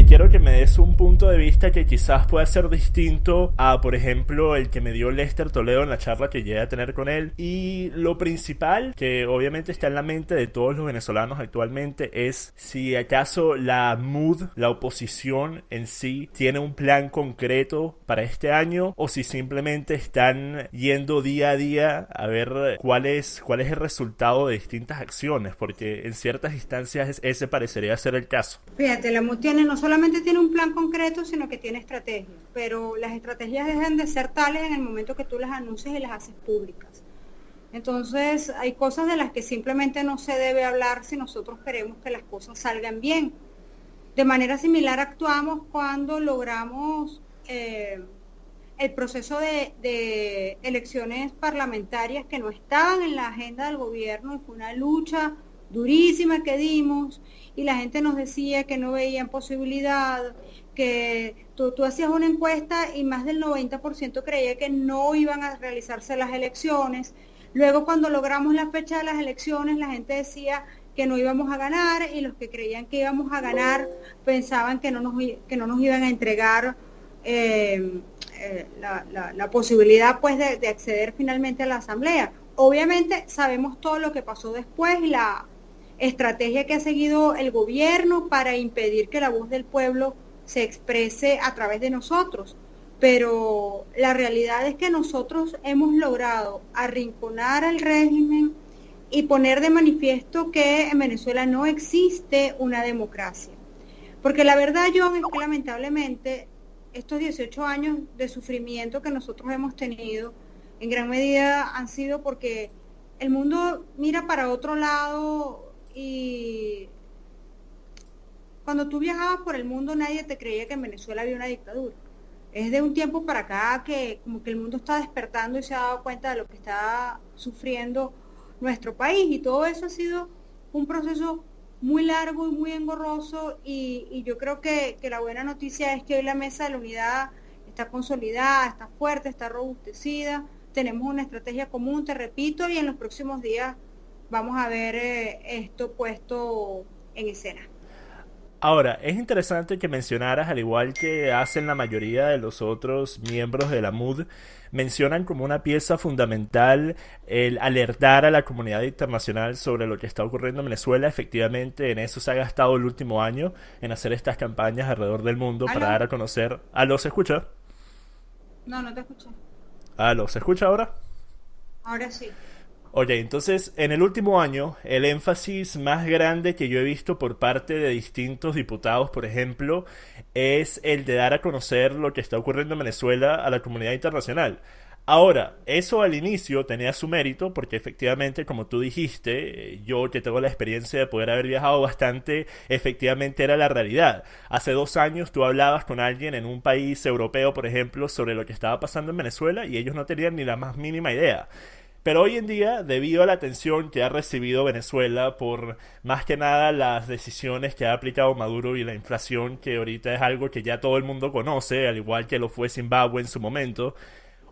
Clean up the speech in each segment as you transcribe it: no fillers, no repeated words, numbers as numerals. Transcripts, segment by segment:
quiero que me des un punto de vista que quizás pueda ser distinto a, por ejemplo, el que me dio Lester Toledo en la charla que llegué a tener con él. Y lo principal, que obviamente está en la mente de todos los venezolanos actualmente, es si acaso la MUD, la oposición en sí, tiene un plan concreto para este año o si simplemente están yendo día a día a ver cuál es el resultado de distintas acciones, porque en ciertas instancias ese parecería ser el caso. Fíjate, la MUD no solamente tiene un plan concreto, sino que tiene estrategias, pero las estrategias dejan de ser tales en el momento que tú las anuncias y las haces públicas. Entonces, hay cosas de las que simplemente no se debe hablar si nosotros queremos que las cosas salgan bien. De manera similar actuamos cuando logramos el proceso de elecciones parlamentarias que no estaban en la agenda del gobierno y fue una lucha durísima que dimos y la gente nos decía que no veían posibilidad, que tú hacías una encuesta y más del 90% creía que no iban a realizarse las elecciones. Luego cuando logramos la fecha de las elecciones la gente decía que no íbamos a ganar y los que creían que íbamos a ganar pensaban que no nos iban a entregar la posibilidad pues de acceder finalmente a la asamblea. Obviamente sabemos todo lo que pasó después y la estrategia que ha seguido el gobierno para impedir que la voz del pueblo se exprese a través de nosotros, pero la realidad es que nosotros hemos logrado arrinconar al régimen y poner de manifiesto que en Venezuela no existe una democracia. Porque la verdad, John, es que lamentablemente estos 18 años de sufrimiento que nosotros hemos tenido, en gran medida han sido porque el mundo mira para otro lado y cuando tú viajabas por el mundo nadie te creía que en Venezuela había una dictadura. Es de un tiempo para acá que como que el mundo está despertando y se ha dado cuenta de lo que está sufriendo nuestro país y todo eso ha sido un proceso muy largo y muy engorroso y yo creo que la buena noticia es que hoy la Mesa de la Unidad está consolidada, está fuerte, está robustecida, tenemos una estrategia común, te repito, y en los próximos días vamos a ver esto puesto en escena. Ahora, es interesante que mencionaras, al igual que hacen la mayoría de los otros miembros de la MUD, mencionan como una pieza fundamental el alertar a la comunidad internacional sobre lo que está ocurriendo en Venezuela. Efectivamente, en eso se ha gastado el último año, en hacer estas campañas alrededor del mundo para ¿Aló? dar a conocer... ¿Aló, se escucha? No, no te escuché. ¿Aló, se escucha ahora? Ahora sí. Oye, entonces, en el último año, el énfasis más grande que yo he visto por parte de distintos diputados, por ejemplo, es el de dar a conocer lo que está ocurriendo en Venezuela a la comunidad internacional. Ahora, eso al inicio tenía su mérito porque efectivamente, como tú dijiste, yo que tengo la experiencia de poder haber viajado bastante, efectivamente era la realidad. Hace 2 años tú hablabas con alguien en un país europeo, por ejemplo, sobre lo que estaba pasando en Venezuela y ellos no tenían ni la más mínima idea. Pero hoy en día, debido a la atención que ha recibido Venezuela por más que nada las decisiones que ha aplicado Maduro y la inflación, que ahorita es algo que ya todo el mundo conoce, al igual que lo fue Zimbabue en su momento,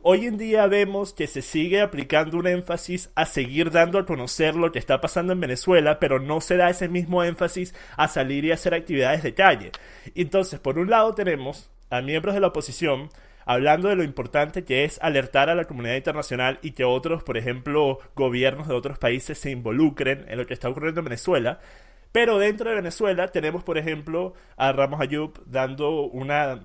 hoy en día vemos que se sigue aplicando un énfasis a seguir dando a conocer lo que está pasando en Venezuela, pero no se da ese mismo énfasis a salir y hacer actividades de calle. Entonces, por un lado tenemos a miembros de la oposición hablando de lo importante que es alertar a la comunidad internacional y que otros, por ejemplo, gobiernos de otros países se involucren en lo que está ocurriendo en Venezuela. Pero dentro de Venezuela tenemos, por ejemplo, a Ramos Ayub dando unas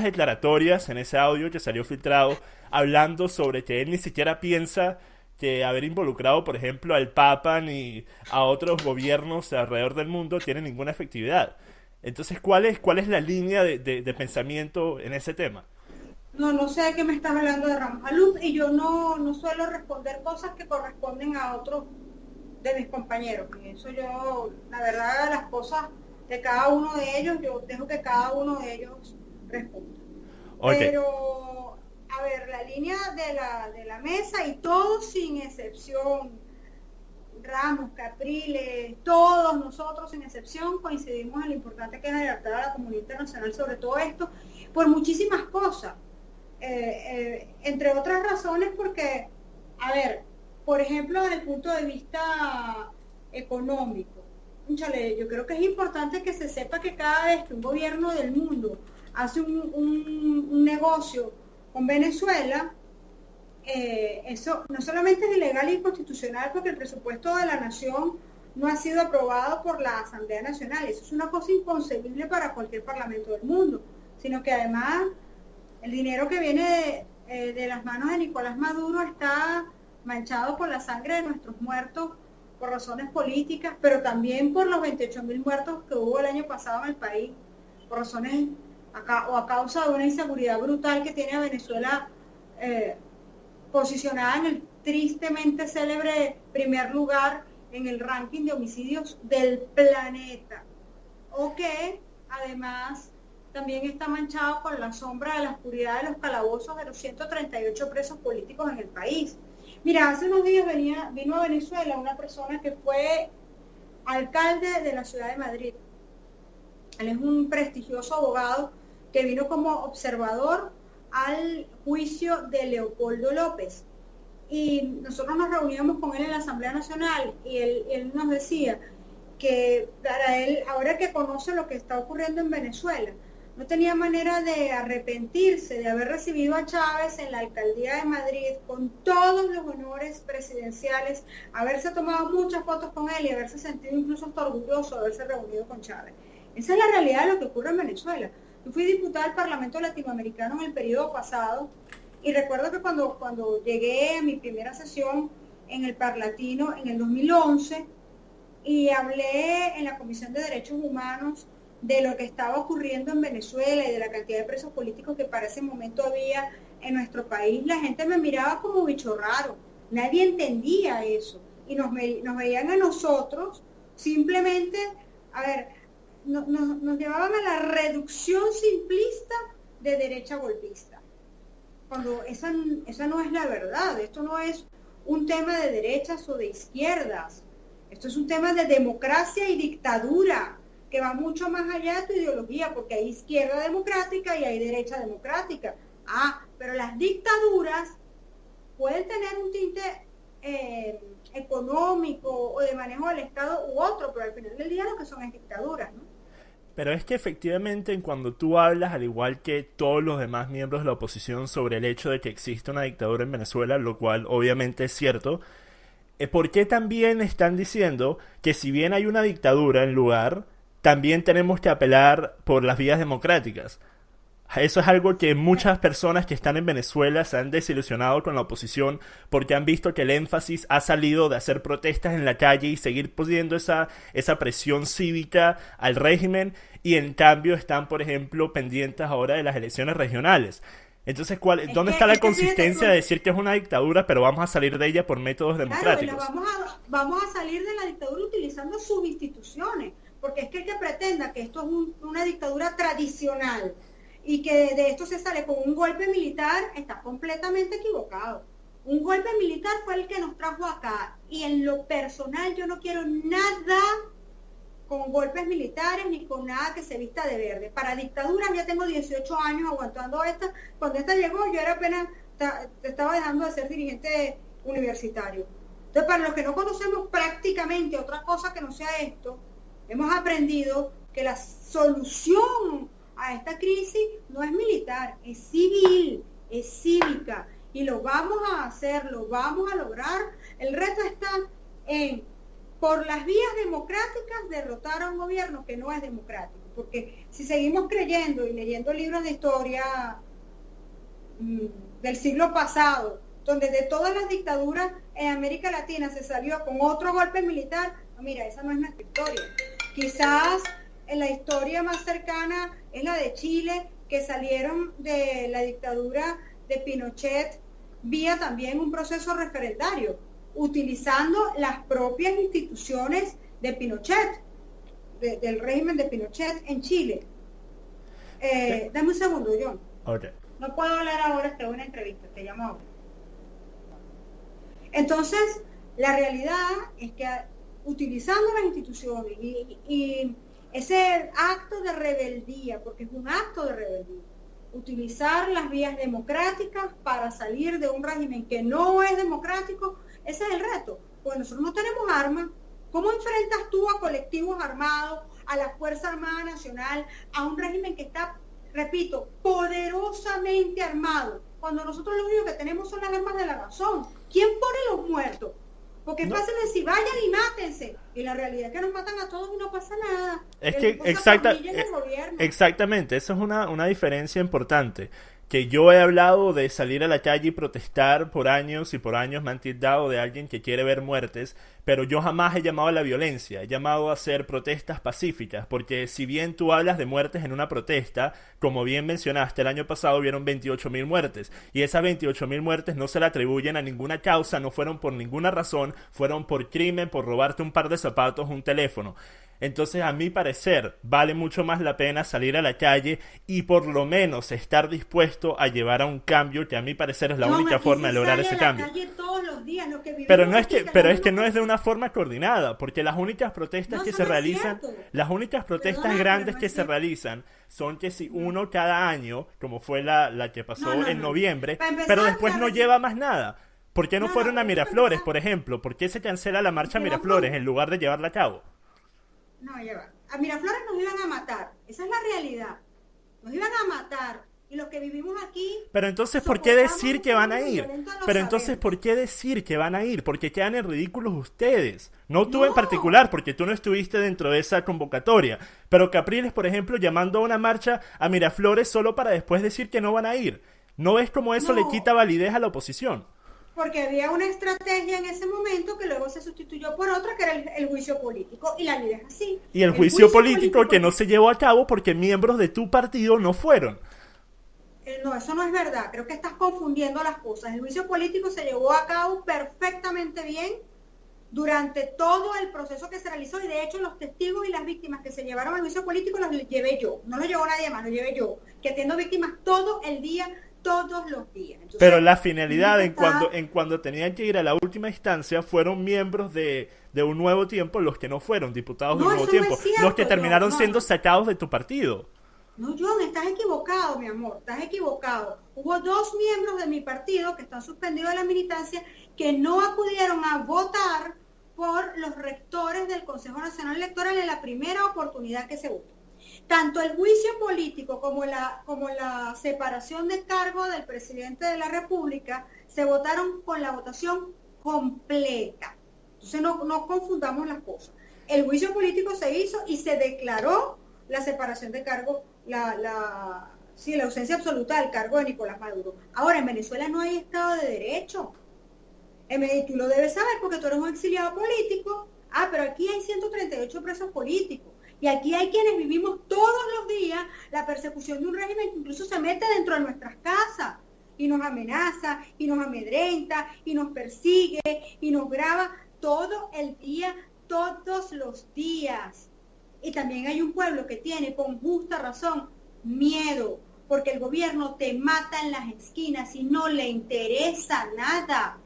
declaratorias en ese audio que salió filtrado, hablando sobre que él ni siquiera piensa que haber involucrado, por ejemplo, al Papa ni a otros gobiernos alrededor del mundo tiene ninguna efectividad. Entonces, ¿cuál es la línea de pensamiento en ese tema? No, no sé de qué me estás hablando de Ramos Alud y yo no suelo responder cosas que corresponden a otros de mis compañeros. Eso yo, la verdad, las cosas de cada uno de ellos, yo dejo que cada uno de ellos responda. Ok, Pero, a ver, la línea de la mesa y todos sin excepción, Ramos, Capriles, todos nosotros sin excepción coincidimos en lo importante que es alertar a la comunidad internacional sobre todo esto, por muchísimas cosas. Entre otras razones porque, a ver, por ejemplo, desde el punto de vista económico, Chale, yo creo que es importante que se sepa que cada vez que un gobierno del mundo hace un negocio con Venezuela, eso no solamente es ilegal e inconstitucional porque el presupuesto de la nación no ha sido aprobado por la Asamblea Nacional, eso es una cosa inconcebible para cualquier parlamento del mundo, sino que además el dinero que viene de las manos de Nicolás Maduro está manchado por la sangre de nuestros muertos por razones políticas, pero también por los 28.000 muertos que hubo el año pasado en el país, por razones a causa de una inseguridad brutal que tiene a Venezuela posicionada en el tristemente célebre primer lugar en el ranking de homicidios del planeta, o que además también está manchado con la sombra de la oscuridad de los calabozos de los 138 presos políticos en el país. Mira, hace unos días vino a Venezuela una persona que fue alcalde de la ciudad de Madrid. Él es un prestigioso abogado que vino como observador al juicio de Leopoldo López. Y nosotros nos reuníamos con él en la Asamblea Nacional y él nos decía que para él, ahora que conoce lo que está ocurriendo en Venezuela, no tenía manera de arrepentirse de haber recibido a Chávez en la alcaldía de Madrid con todos los honores presidenciales, haberse tomado muchas fotos con él y haberse sentido incluso hasta orgulloso de haberse reunido con Chávez. Esa es la realidad de lo que ocurre en Venezuela. Yo fui diputada del Parlamento Latinoamericano en el periodo pasado y recuerdo que cuando llegué a mi primera sesión en el Parlatino en el 2011 y hablé en la Comisión de Derechos Humanos de lo que estaba ocurriendo en Venezuela y de la cantidad de presos políticos que para ese momento había en nuestro país, la gente me miraba como bicho raro, nadie entendía eso y nos veían a nosotros simplemente, a ver, nos llevaban a la reducción simplista de derecha golpista, cuando esa no es la verdad. Esto no es un tema de derechas o de izquierdas, esto es un tema de democracia y dictadura, que va mucho más allá de tu ideología, porque hay izquierda democrática y hay derecha democrática. Pero las dictaduras pueden tener un tinte económico o de manejo del Estado u otro, pero al final del día lo que son es dictaduras, ¿no? Pero es que efectivamente cuando tú hablas, al igual que todos los demás miembros de la oposición, sobre el hecho de que existe una dictadura en Venezuela, lo cual obviamente es cierto, ¿por qué también están diciendo que si bien hay una dictadura en lugar, también tenemos que apelar por las vías democráticas? Eso es algo que muchas personas que están en Venezuela se han desilusionado con la oposición porque han visto que el énfasis ha salido de hacer protestas en la calle y seguir poniendo esa presión cívica al régimen, y en cambio están, por ejemplo, pendientes ahora de las elecciones regionales. Entonces, ¿dónde está la consistencia de decir que es una dictadura, pero vamos a salir de ella por métodos democráticos? Claro, vamos a salir de la dictadura utilizando sus instituciones, porque es que el que pretenda que esto es una dictadura tradicional y que de esto se sale con un golpe militar, está completamente equivocado. Un golpe militar fue el que nos trajo acá, y en lo personal yo no quiero nada con golpes militares ni con nada que se vista de verde. Para dictaduras ya tengo 18 años aguantando esta. Cuando esta llegó yo era apenas, estaba dejando de ser dirigente universitario. Entonces, para los que no conocemos prácticamente otra cosa que no sea esto, hemos aprendido que la solución a esta crisis no es militar, es civil, es cívica, y lo vamos a hacer, lo vamos a lograr. El reto está en, por las vías democráticas, derrotar a un gobierno que no es democrático, porque si seguimos creyendo y leyendo libros de historia del siglo pasado, donde de todas las dictaduras en América Latina se salió con otro golpe militar, mira, esa no es nuestra historia. Quizás en la historia más cercana es la de Chile, que salieron de la dictadura de Pinochet vía también un proceso referendario, utilizando las propias instituciones de Pinochet, del régimen de Pinochet en Chile. Dame un segundo, John. Okay. No puedo hablar ahora, estoy en una entrevista, te llamo ahora. Entonces, la realidad es que utilizando las instituciones y ese acto de rebeldía, porque es un acto de rebeldía, utilizar las vías democráticas para salir de un régimen que no es democrático, ese es el reto. Pues nosotros no tenemos armas, ¿Cómo enfrentas tú a colectivos armados, a la Fuerza Armada Nacional, a un régimen que está, repito, poderosamente armado, cuando nosotros lo único que tenemos son las armas de la razón? ¿Quién pone los muertos? Porque es fácil decir, vayan y mátense. Y la realidad es que nos matan a todos y no pasa nada. Es que exactamente, esa es una diferencia importante. Que yo he hablado de salir a la calle y protestar por años y por años me han tildado de alguien que quiere ver muertes, pero yo jamás he llamado a la violencia, he llamado a hacer protestas pacíficas, porque si bien tú hablas de muertes en una protesta, como bien mencionaste, el año pasado hubieron 28.000 muertes, y esas 28.000 muertes no se le atribuyen a ninguna causa, no fueron por ninguna razón, fueron por crimen, por robarte un par de zapatos, un teléfono. Entonces, a mi parecer, vale mucho más la pena salir a la calle y por lo menos estar dispuesto a llevar a un cambio, que a mi parecer es la única forma de lograr ese cambio. Pero es que no es de una forma coordinada, porque las únicas protestas que se realizan, las únicas protestas grandes que se realizan son que si uno cada año, como fue la que pasó en noviembre, pero después no lleva más nada. ¿Por qué no fueron a Miraflores, por ejemplo? ¿Por qué se cancela la marcha a Miraflores en lugar de llevarla a cabo? No, ya va. A Miraflores nos iban a matar. Esa es la realidad. Nos iban a matar. Y los que vivimos aquí... Pero entonces, ¿por qué decir que van a ir? Pero entonces, ¿por qué decir que van a ir? Porque quedan en ridículos ustedes. No tú en particular, porque tú no estuviste dentro de esa convocatoria. Pero Capriles, por ejemplo, llamando a una marcha a Miraflores solo para después decir que no van a ir. ¿No ves cómo eso le quita validez a la oposición? Porque había una estrategia en ese momento que luego se sustituyó por otra, que era el juicio político, y la vida es así. Y el juicio político que no se llevó a cabo porque miembros de tu partido no fueron. No, eso no es verdad, creo que estás confundiendo las cosas. El juicio político se llevó a cabo perfectamente bien durante todo el proceso que se realizó, y de hecho los testigos y las víctimas que se llevaron al juicio político los llevé yo, no los llevó nadie más, los llevé yo, que atiendo víctimas todo el día, todos los días. Entonces, pero la finalidad en cuando tenían que ir a la última instancia fueron miembros de Un Nuevo Tiempo los que no fueron diputados de Un Nuevo Tiempo, los que terminaron siendo sacados de tu partido. No, John, estás equivocado, mi amor, estás equivocado. Hubo 2 miembros de mi partido que están suspendidos de la militancia que no acudieron a votar por los rectores del Consejo Nacional Electoral en la primera oportunidad que se votó. Tanto el juicio político como la separación de cargo del presidente de la República se votaron con la votación completa. Entonces no confundamos las cosas. El juicio político se hizo y se declaró la separación de cargo, la ausencia absoluta del cargo de Nicolás Maduro. Ahora, en Venezuela no hay Estado de Derecho. Tú lo debes saber porque tú eres un exiliado político. Pero aquí hay 138 presos políticos. Y aquí hay quienes vivimos todos los días la persecución de un régimen que incluso se mete dentro de nuestras casas y nos amenaza, y nos amedrenta, y nos persigue, y nos graba todo el día, todos los días. Y también hay un pueblo que tiene con justa razón miedo, porque el gobierno te mata en las esquinas y no le interesa nada.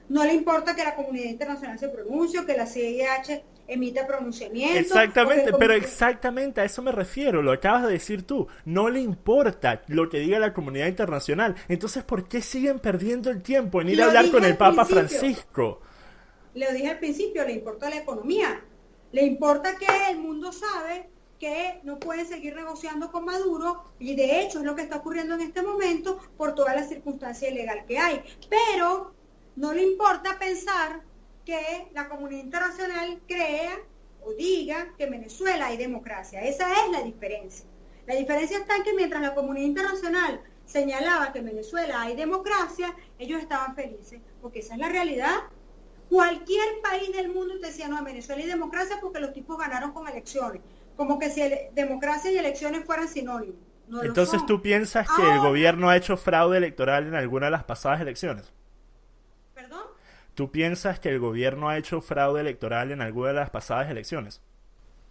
No le importa que la comunidad internacional se pronuncie, que la CIDH emita pronunciamientos. Exactamente, pero exactamente a eso me refiero, lo acabas de decir tú. No le importa lo que diga la comunidad internacional. Entonces, ¿por qué siguen perdiendo el tiempo en ir a hablar con el Papa Francisco? Lo dije al principio, le importa la economía. Le importa que el mundo sabe que no pueden seguir negociando con Maduro, y de hecho es lo que está ocurriendo en este momento por toda la circunstancia ilegal que hay. Pero no le importa pensar que la comunidad internacional crea o diga que en Venezuela hay democracia. Esa es la diferencia. La diferencia está en que mientras la comunidad internacional señalaba que en Venezuela hay democracia, ellos estaban felices, porque esa es la realidad. Cualquier país del mundo te decía, no, en Venezuela hay democracia porque los tipos ganaron con elecciones. Como que si democracia y elecciones fueran sinónimos. No. Entonces, ¿tú piensas que el gobierno ha hecho fraude electoral en alguna de las pasadas elecciones? ¿Perdón? ¿Tú piensas que el gobierno ha hecho fraude electoral en alguna de las pasadas elecciones?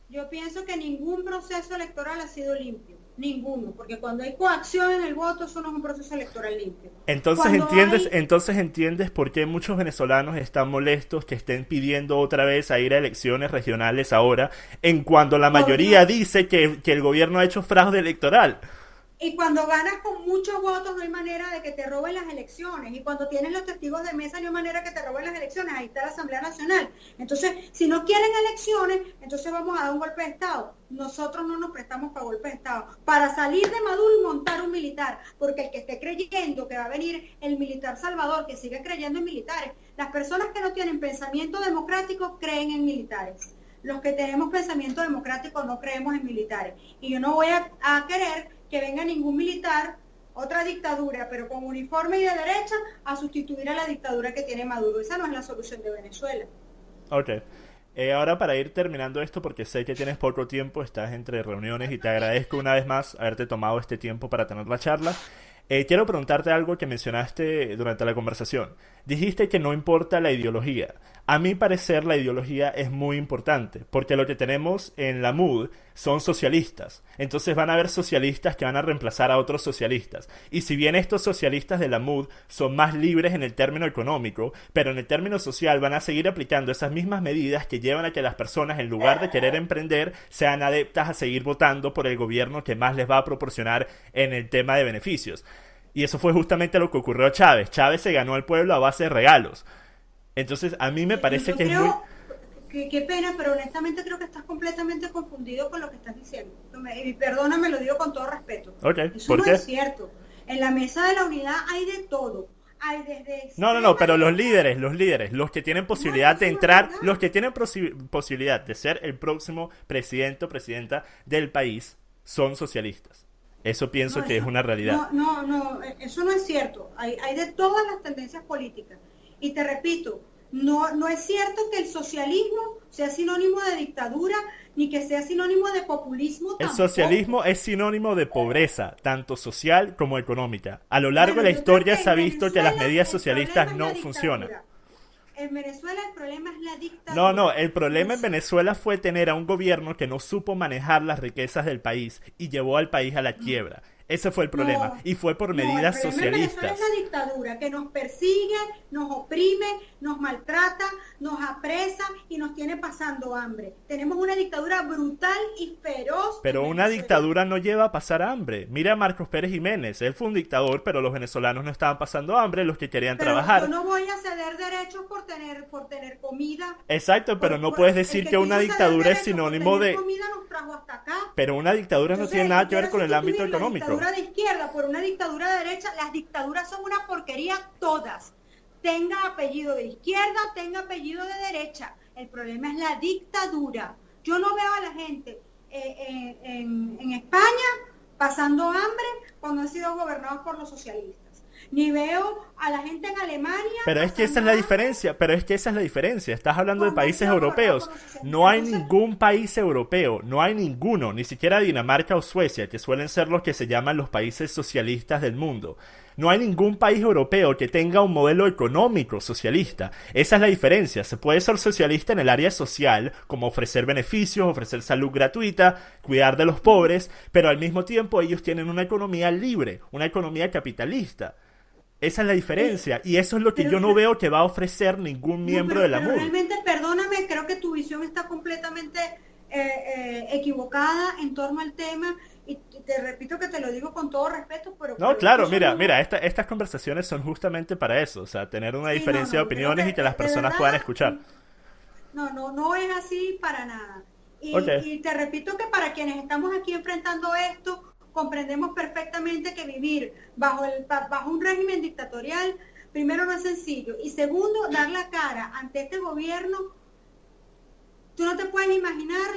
Yo pienso que ningún proceso electoral ha sido limpio. Ninguno, porque cuando hay coacción en el voto, eso no es un proceso electoral limpio. Entonces entiendes por qué muchos venezolanos están molestos que estén pidiendo otra vez a ir a elecciones regionales ahora, en cuando la mayoría dice que el gobierno ha hecho fraude electoral. Y cuando ganas con muchos votos no hay manera de que te roben las elecciones. Y cuando tienes los testigos de mesa no hay manera que te roben las elecciones. Ahí está la Asamblea Nacional. Entonces, si no quieren elecciones, entonces vamos a dar un golpe de Estado. Nosotros no nos prestamos para golpe de Estado. Para salir de Maduro y montar un militar. Porque el que esté creyendo que va a venir el militar Salvador, que sigue creyendo en militares. Las personas que no tienen pensamiento democrático creen en militares. Los que tenemos pensamiento democrático no creemos en militares. Y yo no voy a querer que venga ningún militar, otra dictadura, pero con uniforme y de derecha, a sustituir a la dictadura que tiene Maduro. Esa no es la solución de Venezuela. Ok. Ahora para ir terminando esto, porque sé que tienes poco tiempo, estás entre reuniones y te agradezco una vez más haberte tomado este tiempo para tener la charla. Quiero preguntarte algo que mencionaste durante la conversación. Dijiste que no importa la ideología. A mi parecer la ideología es muy importante, porque lo que tenemos en la MUD son socialistas. Entonces van a haber socialistas que van a reemplazar a otros socialistas. Y si bien estos socialistas de la MUD son más libres en el término económico, pero en el término social van a seguir aplicando esas mismas medidas que llevan a que las personas, en lugar de querer emprender, sean adeptas a seguir votando por el gobierno que más les va a proporcionar en el tema de beneficios. Y eso fue justamente lo que ocurrió a Chávez. Chávez se ganó al pueblo a base de regalos. Entonces, a mí me parece que es muy... Qué pena, pero honestamente creo que estás completamente confundido con lo que estás diciendo. Y perdóname, lo digo con todo respeto. Okay. Eso ¿Por no qué? es cierto. En la mesa de la unidad hay de todo. Hay desde... No, pero los líderes, los que tienen posibilidad de entrar, los que tienen posibilidad de ser el próximo presidente o presidenta del país, son socialistas. Eso pienso que es una realidad. No, eso no es cierto. Hay de todas las tendencias políticas. Y te repito, no es cierto que el socialismo sea sinónimo de dictadura, ni que sea sinónimo de populismo tampoco. El socialismo es sinónimo de pobreza, tanto social como económica. A lo largo de la historia se ha visto que las medidas socialistas no funcionan. En Venezuela el problema es la dictadura. No, el problema en Venezuela fue tener a un gobierno que no supo manejar las riquezas del país y llevó al país a la quiebra. Ese fue el problema, y fue por medidas socialistas. Es la dictadura que nos persigue, nos oprime, nos maltrata, nos apresa y nos tiene pasando hambre. Tenemos una dictadura brutal y feroz. Pero una dictadura no lleva a pasar hambre. Mira a Marcos Pérez Jiménez, él fue un dictador, pero los venezolanos no estaban pasando hambre, los que querían trabajar. Yo no voy a ceder derechos por tener comida. Exacto, pero no puedes decir que una dictadura es sinónimo de... comida nos trajo hasta acá. Pero una dictadura no tiene nada que ver con el ámbito económico. De izquierda por una dictadura de derecha, las dictaduras son una porquería todas. Tenga apellido de izquierda, tenga apellido de derecha. El problema es la dictadura. Yo no veo a la gente en España pasando hambre cuando han sido gobernados por los socialistas. Ni veo a la gente en Alemania. Pero es que esa es la diferencia, Estás hablando de países europeos. No hay ningún país europeo, no hay ninguno, ni siquiera Dinamarca o Suecia, que suelen ser los que se llaman los países socialistas del mundo. No hay ningún país europeo que tenga un modelo económico socialista. Esa es la diferencia. Se puede ser socialista en el área social, como ofrecer beneficios, ofrecer salud gratuita, cuidar de los pobres, pero al mismo tiempo ellos tienen una economía libre, una economía capitalista. Esa es la diferencia, y eso es lo que yo no veo que va a ofrecer ningún miembro de la MUD. Realmente, perdóname, creo que tu visión está completamente equivocada en torno al tema, y te repito que te lo digo con todo respeto, pero... No, claro, mira, estas conversaciones son justamente para eso, o sea, tener una diferencia de opiniones y que las personas puedan escuchar. No es así para nada. Y te repito que para quienes estamos aquí enfrentando esto, comprendemos perfectamente que vivir bajo un régimen dictatorial, primero, no es sencillo, y segundo, dar la cara ante este gobierno. Tú no te puedes imaginar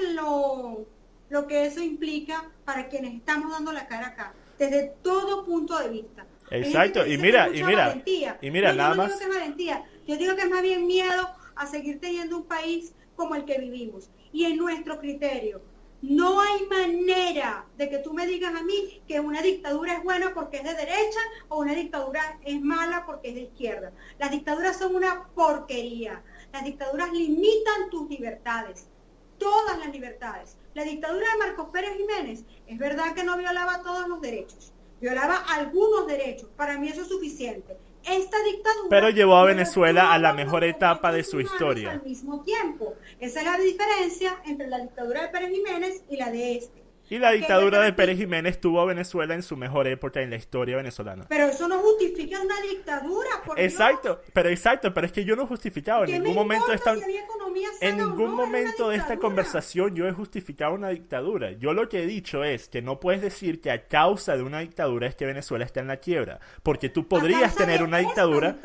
lo que eso implica para quienes estamos dando la cara acá, desde todo punto de vista. Exacto, y mira, nada más. Yo digo que es valentía, yo digo que es más bien miedo a seguir teniendo un país como el que vivimos. Y en nuestro criterio, no hay manera de que tú me digas a mí que una dictadura es buena porque es de derecha o una dictadura es mala porque es de izquierda. Las dictaduras son una porquería. Las dictaduras limitan tus libertades, todas las libertades. La dictadura de Marcos Pérez Jiménez, es verdad que no violaba todos los derechos, violaba algunos derechos. Para mí eso es suficiente. Esta dictadura... Pero llevó a Venezuela a la mejor etapa de su historia. Al mismo tiempo. Esa es la diferencia entre la dictadura de Pérez Jiménez y la de este. Y la aquella dictadura de Pérez característica. Jiménez tuvo a Venezuela en su mejor época en la historia venezolana. Pero eso no justifica una dictadura, por Dios. Exacto, pero es que yo no he justificado en ¿Qué me ningún momento importa esta, si había economía en sana o ningún no? Era una momento de esta dictadura. conversación yo he justificado una dictadura. Yo lo que he dicho es que no puedes decir que a causa de una dictadura es que Venezuela está en la quiebra, porque tú A podrías causa tener de una esta dictadura.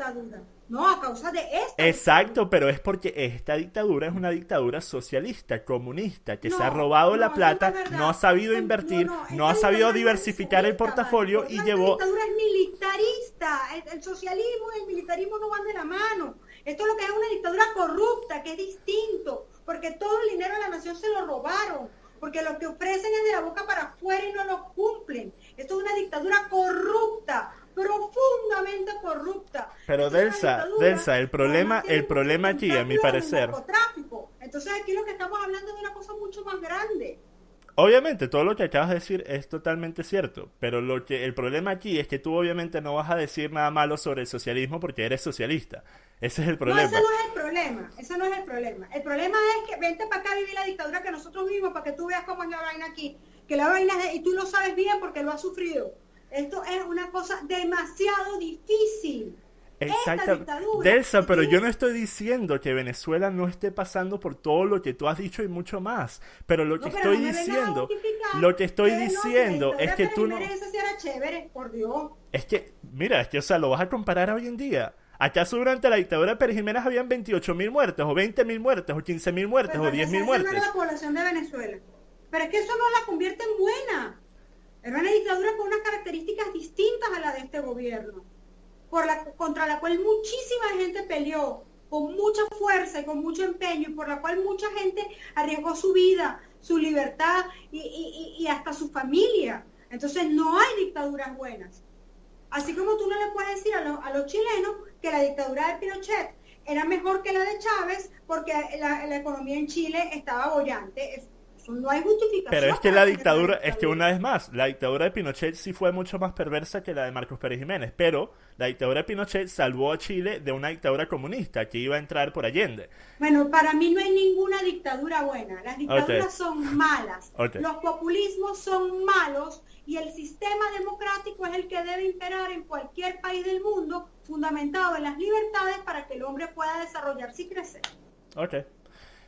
No, a causa de esta Exacto, dictadura. pero es porque esta dictadura es una dictadura socialista, comunista, que se ha No, robado la no, eso no es plata, no ha verdad. sabido invertir, No, no ha esta sabido dictadura no es diversificar el socialista, portafolio Marco. y No, esta llevó. dictadura es militarista. El socialismo y el militarismo no van de la mano. Esto es lo que es una dictadura corrupta, que es distinto, porque todo el dinero de la nación se lo robaron, porque lo que ofrecen es de la boca para afuera y no lo cumplen. Esto es una dictadura corrupta, profundamente corrupta. Pero Esto es una dictadura Delsa, el que además tiene problema muchos aquí, a mi tentáculos del parecer. narcotráfico. Entonces aquí lo que estamos hablando es de una cosa mucho más grande. Obviamente, todo lo que acabas de decir es totalmente cierto, pero el problema aquí es que tú obviamente no vas a decir nada malo sobre el socialismo porque eres socialista. Ese es el No, ese problema. no es el problema, ese no es el problema. El problema es que vente para acá a vivir la dictadura que nosotros vivimos para que tú veas cómo es la vaina aquí. Que la vaina es y tú lo sabes bien porque lo has sufrido. Esto es una cosa demasiado difícil. Esta Exacto. dictadura. Delsa, Y pero yo tú, no estoy diciendo que Venezuela no esté pasando por todo lo que tú has dicho y mucho más. Pero lo que no, pero estoy no me vengas a diciendo, justificar lo que estoy que no, que la diciendo es dictadura que Pérez tú no. Jiménez esa sí era chévere, por Dios. Es que, mira, es que, o sea, lo vas a comparar a hoy en día. ¿Acaso durante la dictadura de Pérez Jiménez habían 28.000 muertes, o 20.000 muertes, o 15.000 muertes, Pero o 10.000 esa no muertes? era la población de Venezuela. Pero es que eso no la convierte en buena. Era una dictadura con unas características distintas a la de este gobierno, contra la cual muchísima gente peleó, con mucha fuerza y con mucho empeño, y por la cual mucha gente arriesgó su vida, su libertad y hasta su familia. Entonces no hay dictaduras buenas. Así como tú no le puedes decir a los chilenos que la dictadura de Pinochet era mejor que la de Chávez porque la economía en Chile estaba bollante. Eso no hay justificación. Pero es que para la que dictadura, es que una vez más, la dictadura de Pinochet sí fue mucho más perversa que la de Marcos Pérez Jiménez, pero la dictadura de Pinochet salvó a Chile de una dictadura comunista que iba a entrar por Allende. Bueno, para mí no hay ninguna dictadura buena. Las dictaduras Ok, son malas. ok. Los populismos son malos y el sistema democrático es el que debe imperar en cualquier país del mundo, fundamentado en las libertades para que el hombre pueda desarrollarse y crecer. Ok.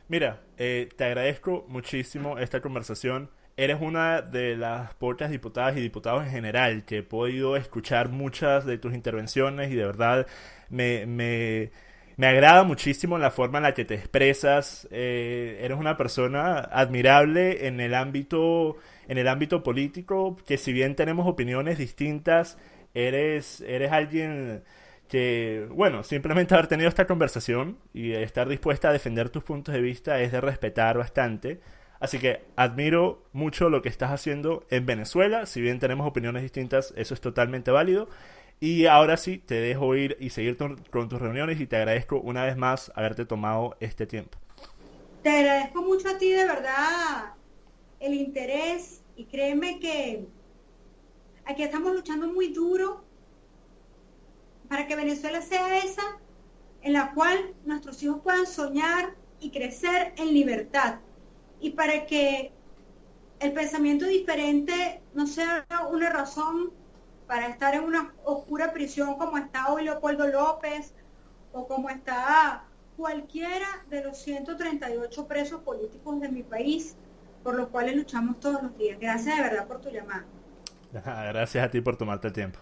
Mira, te agradezco muchísimo esta conversación. Eres una de las pocas diputadas y diputados en general que he podido escuchar muchas de tus intervenciones y de verdad me agrada muchísimo la forma en la que te expresas. Eres una persona admirable en el ámbito político, que si bien tenemos opiniones distintas, eres alguien que, bueno, simplemente haber tenido esta conversación y estar dispuesta a defender tus puntos de vista es de respetar bastante. Así que admiro mucho lo que estás haciendo en Venezuela. Si bien tenemos opiniones distintas, eso es totalmente válido. Y ahora sí, te dejo ir y seguir con tus reuniones y te agradezco una vez más haberte tomado este tiempo. Te agradezco mucho a ti, de verdad, el interés y créeme que aquí estamos luchando muy duro para que Venezuela sea esa en la cual nuestros hijos puedan soñar y crecer en libertad y para que el pensamiento diferente no sea una razón para estar en una oscura prisión como está hoy Leopoldo López o como está cualquiera de los 138 presos políticos de mi país por los cuales luchamos todos los días. Gracias de verdad por tu llamada. Gracias a ti por tomarte el tiempo.